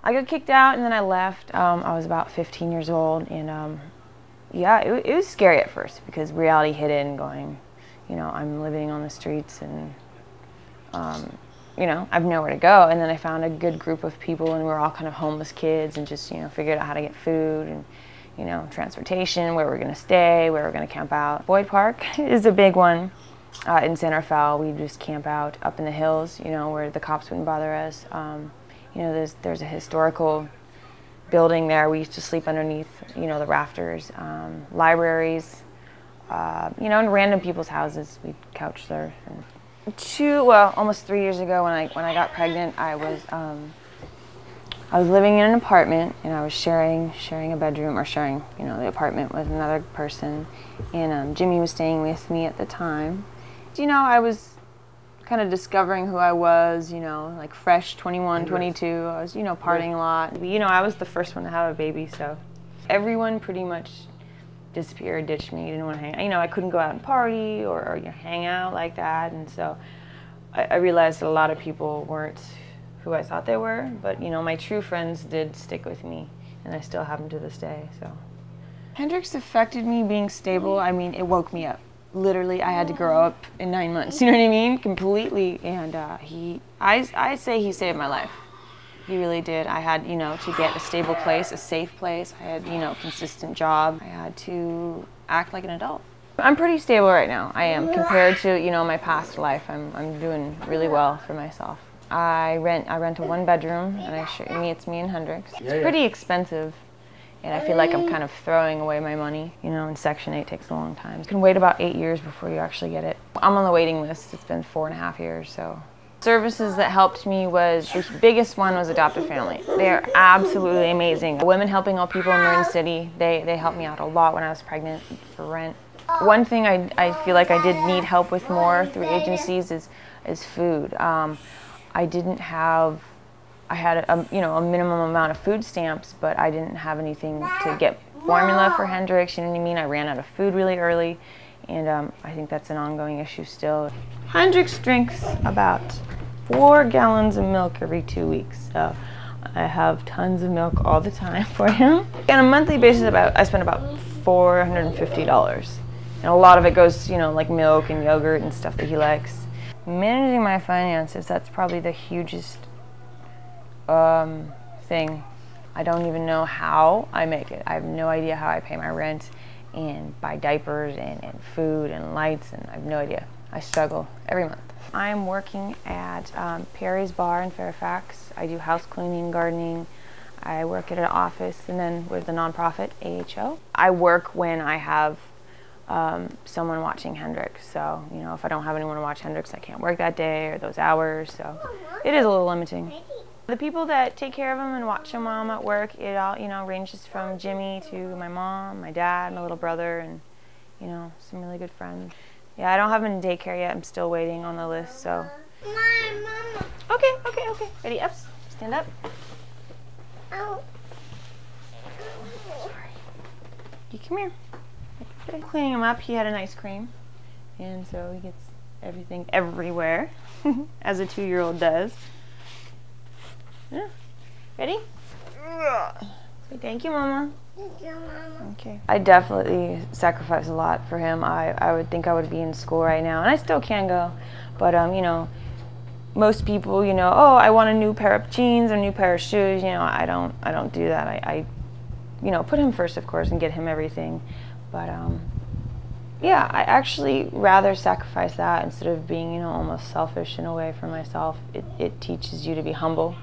I got kicked out and then I left. I was about 15 years old, and yeah, it was scary at first because reality hit in going, you know, I'm living on the streets and, you know, I have nowhere to go. And then I found a good group of people and we were all kind of homeless kids and just, you know, figured out how to get food and, you know, transportation, where we're going to stay, where we're going to camp out. Boyd Park is a big one. In Santa Fe, we just camp out up in the hills, you know, where the cops wouldn't bother us. You know, there's a historical building there. We used to sleep underneath, you know, the rafters. Libraries, you know, in random people's houses, we'd couch surf. And almost 3 years ago, when I got pregnant, I was living in an apartment, and I was sharing a bedroom, or sharing, you know, the apartment with another person. And Jimmy was staying with me at the time. You know, I was kind of discovering who I was, you know, like fresh 21, 22. I was, you know, partying a lot. You know, I was the first one to have a baby, so everyone pretty much disappeared, ditched me, didn't want to hang out. You know, I couldn't go out and party or you know, hang out like that, and so I realized that a lot of people weren't who I thought they were, but, you know, my true friends did stick with me, and I still have them to this day, so. Hendrix affected me being stable. I mean, it woke me up. Literally, I had to grow up in 9 months, you know what I mean? Completely, and I say he saved my life. He really did. I had, you know, to get a stable place, a safe place. I had, you know, a consistent job. I had to act like an adult. I'm pretty stable right now. I am, compared to, you know, my past life. I'm doing really well for myself. I rent a 1-bedroom, and it's me and Hendrix. It's pretty expensive. And I feel like I'm kind of throwing away my money. You know, and Section 8 takes a long time. You can wait about 8 years before you actually get it. I'm on the waiting list. It's been 4.5 years, so. Services that helped me was, the biggest one was Adoptive Family. They're absolutely amazing. Women Helping All People in Marin City, they helped me out a lot when I was pregnant for rent. One thing I feel like I did need help with more through agencies is food. I had a minimum amount of food stamps, but I didn't have anything to get formula for Hendrix, you know what I mean? I ran out of food really early, and I think that's an ongoing issue still. Hendrix drinks about 4 gallons of milk every 2 weeks, so I have tons of milk all the time for him. On a monthly basis, I spend about $450, and a lot of it goes, you know, like milk and yogurt and stuff that he likes. Managing my finances, that's probably the hugest thing. I don't even know how I make it. I have no idea how I pay my rent and buy diapers and food and lights, and I have no idea. I struggle every month. I'm working at Perry's Bar in Fairfax. I do house cleaning, gardening. I work at an office, and then with the nonprofit AHO. I work when I have someone watching Hendrix. So, you know, if I don't have anyone to watch Hendrix, I can't work that day or those hours, so it is a little limiting. The people that take care of him and watch him while I'm at work, it all, you know, ranges from Jimmy to my mom, my dad, my little brother, and, you know, some really good friends. Yeah, I don't have him in daycare yet. I'm still waiting on the list, so. Mama. Okay. Ready, up, stand up. Ow. Sorry. You come here. Okay. Cleaning him up, he had an ice cream, and so he gets everything everywhere, as a 2-year-old does. Yeah. Ready? Say thank you, Mama. Thank you, Mama. Okay. I definitely sacrifice a lot for him. I would think I would be in school right now, and I still can go, but you know, most people, you know, oh, I want a new pair of jeans or a new pair of shoes. You know, I don't do that. I you know, put him first, of course, and get him everything, but yeah, I actually rather sacrifice that instead of being, you know, almost selfish in a way for myself. It teaches you to be humble